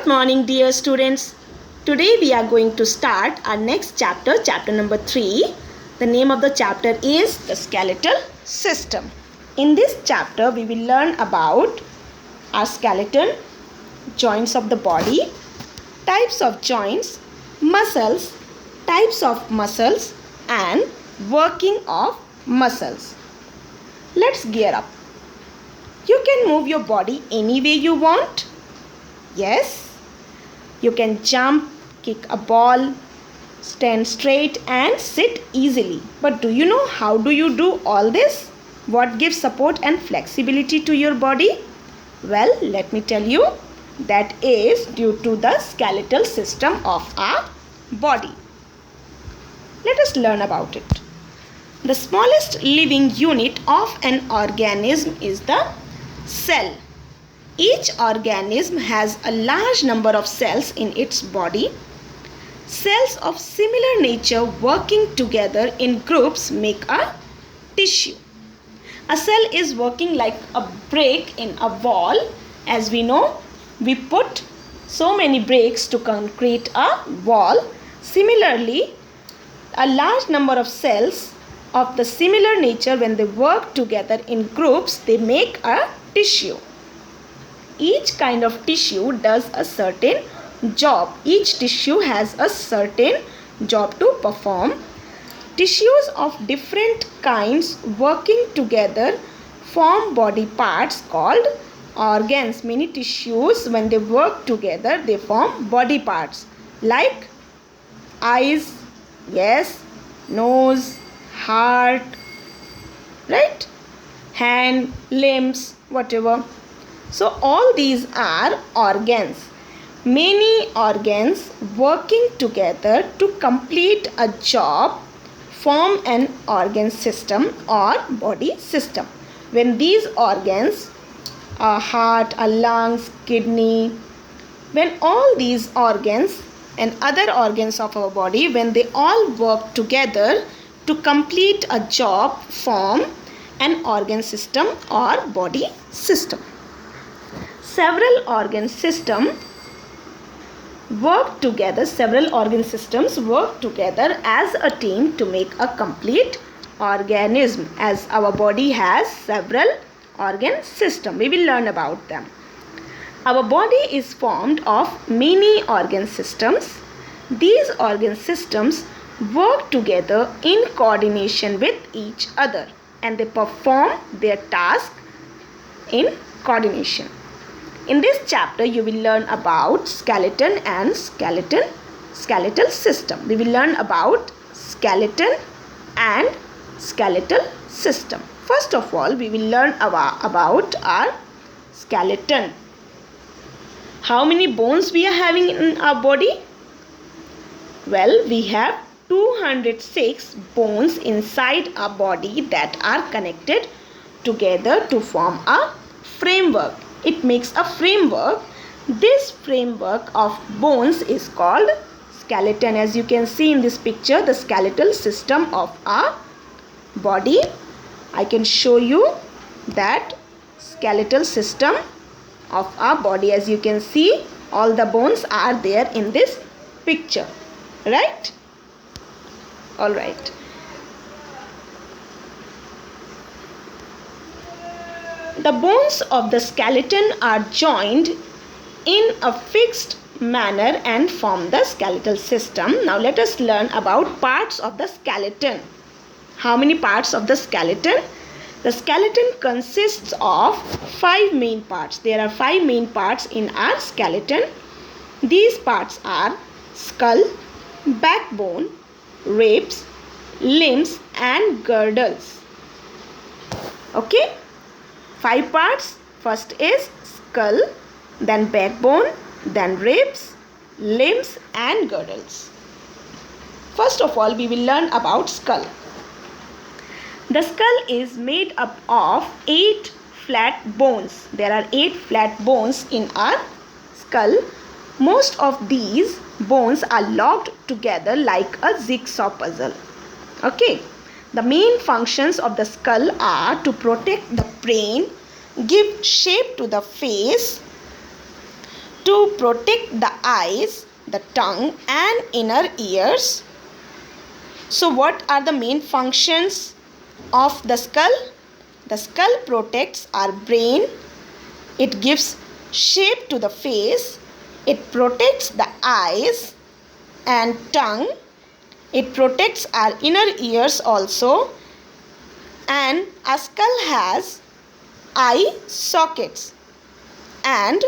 Good morning, dear students. Today we are going to start our next chapter, chapter number 3. The name of the chapter is the skeletal system. In this chapter, we will learn about our skeleton, joints of the body, types of joints, muscles, types of muscles, and working of muscles. Let's gear up. You can move your body any way you want. Yes, you can jump, kick a ball, stand straight and sit easily. But do you know how do you do all this? What gives support and flexibility to your body? Well, let me tell you, that is due to the skeletal system of our body. Let us learn about it. The smallest living unit of an organism is the cell. Each organism has a large number of cells in its body. Cells of similar nature working together in groups make a tissue. A cell is working like a break in a wall. As we know, we put so many breaks to create a wall. Similarly, a large number of cells of the similar nature, when they work together in groups, they make a tissue. Each kind of tissue does a certain job. Each tissue has a certain job to perform. Tissues of different kinds working together form body parts called organs. Many tissues, when they work together, they form body parts like eyes, yes, nose, heart, right, hand, limbs, whatever. So all these are organs. Many organs working together to complete a job form an organ system or body system. When these organs, a heart, a lungs, kidney, when all these organs and other organs of our body, when they all work together to complete a job, form an organ system or body system. Several organ systems work together as a team to make a complete organism. As our body has several organ systems, we will learn about them. Our body is formed of many organ systems. These organ systems work together in coordination with each other and they perform their task in coordination. In this chapter, you will learn about skeleton and skeletal system. We will learn about skeleton and skeletal system. First of all, we will learn about our skeleton. How many bones we are having in our body? Well, we have 206 bones inside our body that are connected together to form a framework. It makes a framework. This framework of bones is called skeleton. As you can see in this picture, the skeletal system of our body. I can show you that skeletal system of our body. As you can see, all the bones are there in this picture, right? All right. The bones of the skeleton are joined in a fixed manner and form the skeletal system. Now let us learn about parts of the skeleton. How many parts of the skeleton? The skeleton consists of 5 main parts. There are 5 main parts in our skeleton. These parts are skull, backbone, ribs, limbs and girdles. Okay? 5 parts. First is skull, then backbone, then ribs, limbs and girdles. First of all, we will learn about skull. The skull is made up of 8 flat bones. There are 8 flat bones in our skull. Most of these bones are locked together like a jigsaw puzzle. Okay. The main functions of the skull are to protect the brain, give shape to the face, to protect the eyes, the tongue and inner ears. So what are the main functions of the skull? The skull protects our brain. It gives shape to the face. It protects the eyes and tongue. It protects our inner ears also. And a skull has eye sockets, and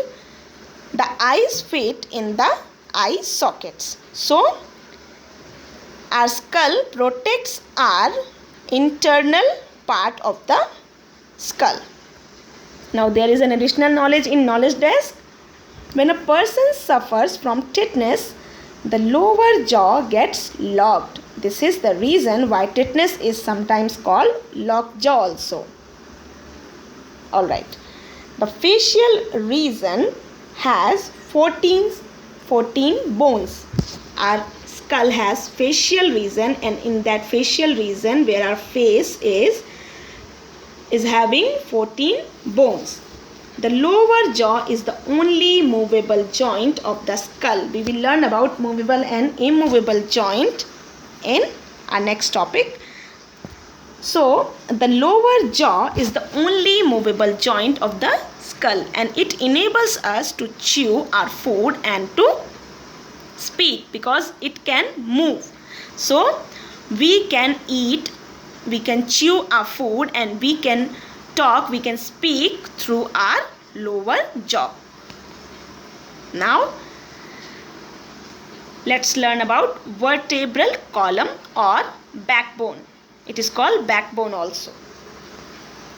the eyes fit in the eye sockets. So our skull protects our internal part of the skull. Now there is an additional knowledge in knowledge desk. When a person suffers from tetanus, the lower jaw gets locked. This is the reason why tetanus is sometimes called locked jaw also. Alright. The facial region has 14 bones. Our skull has facial region, and in that facial region where our face is having 14 bones. The lower jaw is the only movable joint of the skull. We will learn about movable and immovable joint in our next topic. So the lower jaw is the only movable joint of the skull, and it enables us to chew our food and to speak because it can move. So we can eat, we can chew our food, and we can talk, we can speak through our lower jaw. Now let's learn about vertebral column or backbone. It is called backbone also.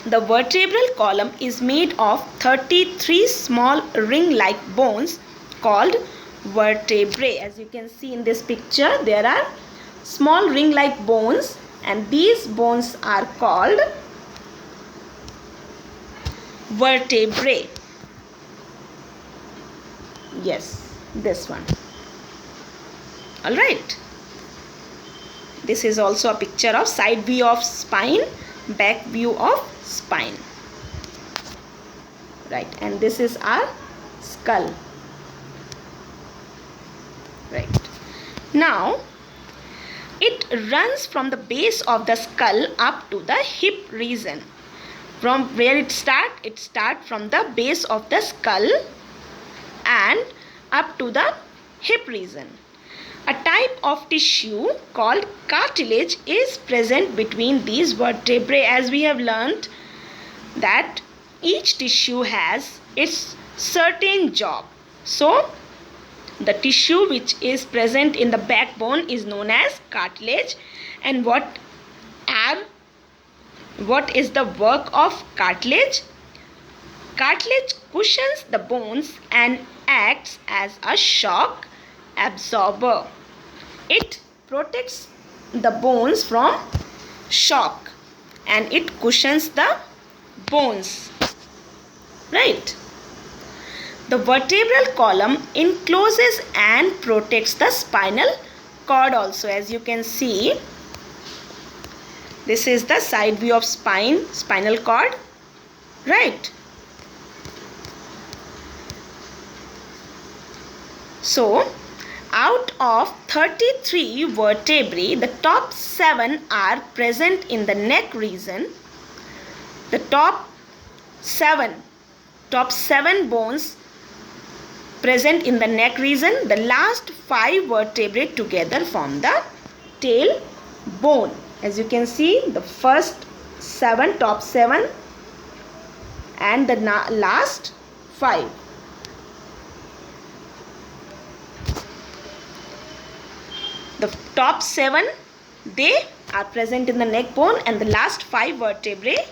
The vertebral column is made of 33 small ring-like bones called vertebrae. As you can see in this picture, there are small ring-like bones, and these bones are called vertebrae. Yes, this one. Alright. This is also a picture of side view of spine, back view of spine. Right, and this is our skull. Right. Now, it runs from the base of the skull up to the hip region. From where it starts from the base of the skull and up to the hip region. A type of tissue called cartilage is present between these vertebrae. As we have learned that each tissue has its certain job. So the tissue which is present in the backbone is known as cartilage. And what is the work of cartilage? Cartilage cushions the bones and acts as a shock absorber. It protects the bones from shock and it cushions the bones. Right. The vertebral column encloses and protects the spinal cord also. As you can see, this is the side view of spinal cord. Right. So, out of 33 vertebrae, the top 7 are present in the neck region. The top 7 bones present in the neck region. The last 5 vertebrae together form the tail bone. As you can see, the first 7, top 7 and the last 5. The top 7, they are present in the neck bone, and the last 5 vertebrae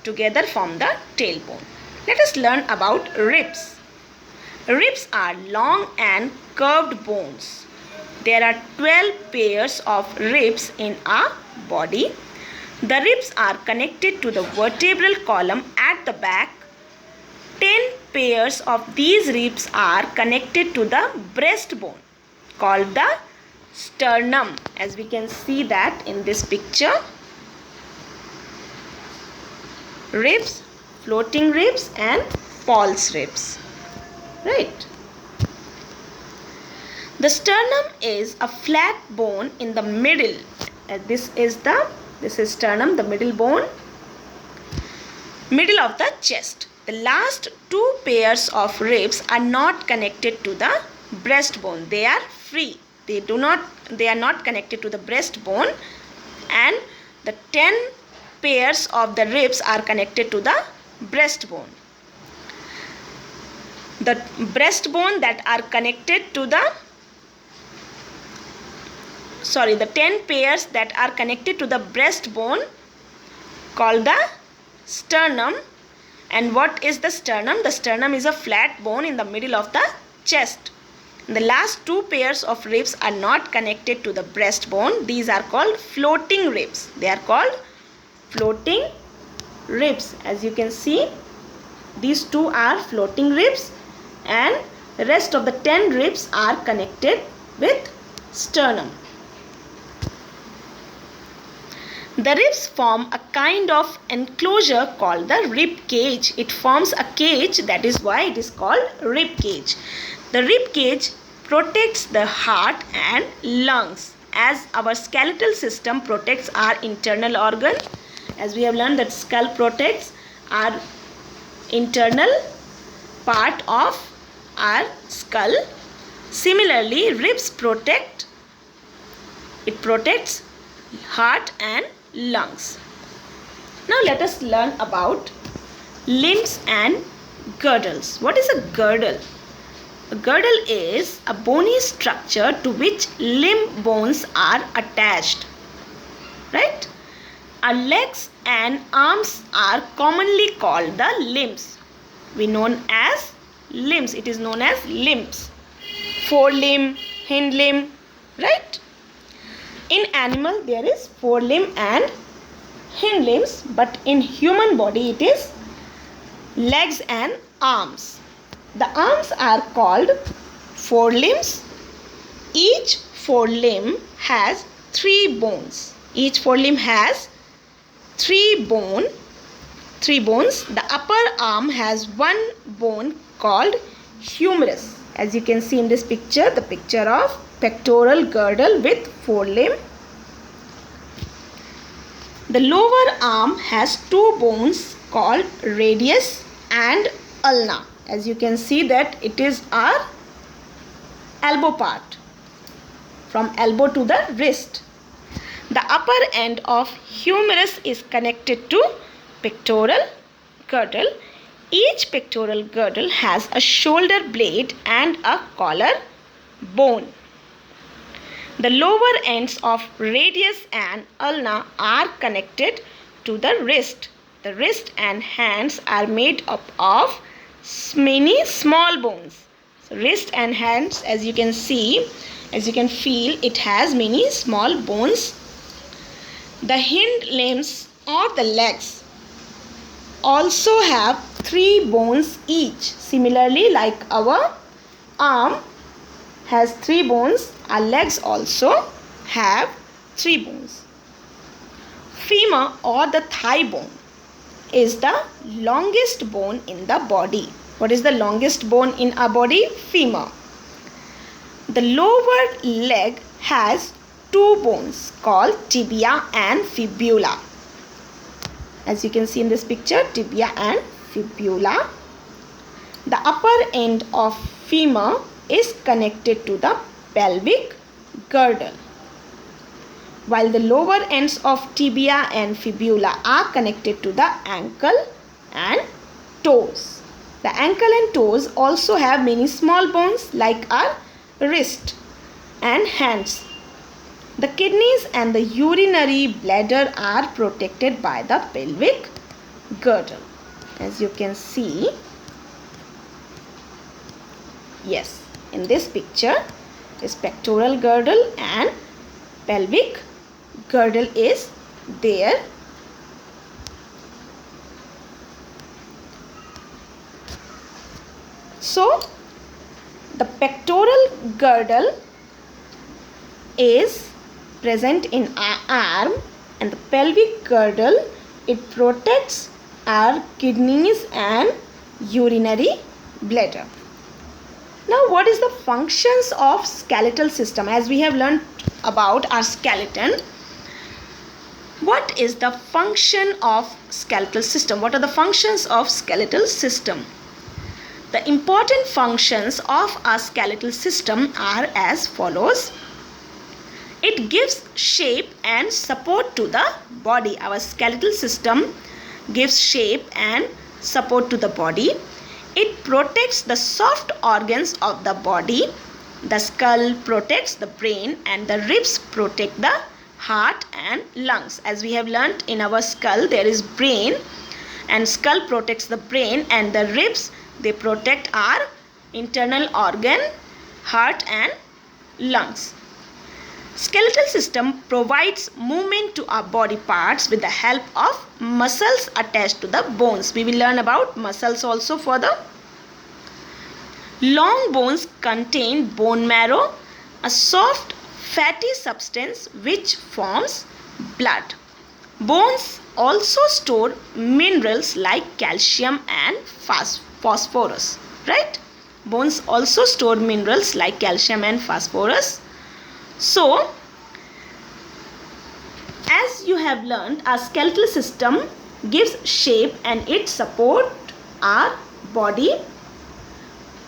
together form the tailbone. Let us learn about ribs. Ribs are long and curved bones. There are 12 pairs of ribs in our body. The ribs are connected to the vertebral column at the back. 10 pairs of these ribs are connected to the breastbone called the sternum. As we can see that in this picture. Ribs, floating ribs and false ribs. Right. The sternum is a flat bone in the middle. This is sternum, the middle bone, middle of the chest. The last two pairs of ribs are not connected to the breastbone. They are free. They are not connected to the breastbone, and the 10 pairs of the ribs are connected to the breastbone. The breastbone that are connected to the 10 pairs that are connected to the breastbone called the sternum. And what is the sternum? The sternum is a flat bone in the middle of the chest. The last two pairs of ribs are not connected to the breastbone. These are called floating ribs. They are called floating ribs. As you can see, these two are floating ribs, and the rest of the 10 ribs are connected with sternum. The ribs form a kind of enclosure called the rib cage. It forms a cage, that is why it is called rib cage. The rib cage protects the heart and lungs, as our skeletal system protects our internal organ. As we have learned that skull protects our internal part of our skull. Similarly, ribs protects heart and lungs. Now let us learn about limbs and girdles. What is a girdle? A girdle is a bony structure to which limb bones are attached. Right? Our legs and arms are commonly called the limbs. We known as limbs. It is known as limbs. Forelimb, hind limb, right? In animal there is forelimb and hind limbs, but in human body it is legs and arms. The arms are called forelimbs. Each forelimb has 3 bones. Each forelimb has 3 bones. The upper arm has 1 bone called humerus. As you can see in this picture, the picture of pectoral girdle with forelimb. The lower arm has 2 bones called radius and ulna. As you can see that it is our elbow part, from elbow to the wrist. The upper end of humerus is connected to pectoral girdle. Each pectoral girdle has a shoulder blade and a collar bone. The lower ends of radius and ulna are connected to the wrist. The wrist and hands are made up of many small bones. So wrist and hands, as you can see, as you can feel, it has many small bones. The hind limbs or the legs also have 3 bones each. Similarly, like our arm has 3 bones, our legs also have 3 bones. Femur or the thigh bone is the longest bone in the body. What is the longest bone in our body? Femur. The lower leg has 2 bones called tibia and fibula. As you can see in this picture, tibia and fibula. The upper end of femur is connected to the pelvic girdle, while the lower ends of tibia and fibula are connected to the ankle and toes. The ankle and toes also have many small bones like our wrist and hands. The kidneys and the urinary bladder are protected by the pelvic girdle. As you can see, yes, in this picture is pectoral girdle and pelvic girdle is there. So the pectoral girdle is present in our arm, and the pelvic girdle, it protects our kidneys and urinary bladder. Now what what is the functions of skeletal system? As we have learned about our skeleton, what is the function of skeletal system? What are the functions of skeletal system? The important functions of our skeletal system are as follows. It gives shape and support to the body. Our skeletal system gives shape and support to the body. It protects the soft organs of the body. The skull protects the brain and the ribs protect the heart and lungs. As we have learnt, in our skull there is brain, and skull protects the brain, and the ribs, they protect our internal organ, heart and lungs. Skeletal system provides movement to our body parts with the help of muscles attached to the bones. We will learn about muscles also further. Long bones contain bone marrow, a soft fatty substance which forms blood. Bones also store minerals like calcium and phosphorus. Right? Bones also store minerals like calcium and phosphorus. So, as you have learned, our skeletal system gives shape and it supports our body.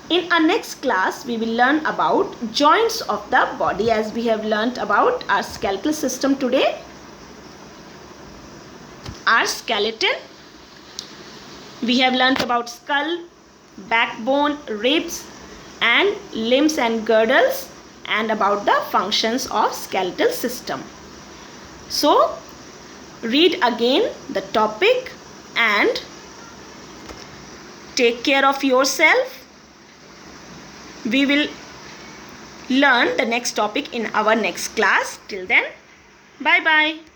In our next class, we will learn about joints of the body, as we have learned about our skeletal system today. Our skeleton, we have learned about skull, backbone, ribs and limbs and girdles, and about the functions of skeletal system. So, read again the topic and take care of yourself. We will learn the next topic in our next class. Till then, bye bye.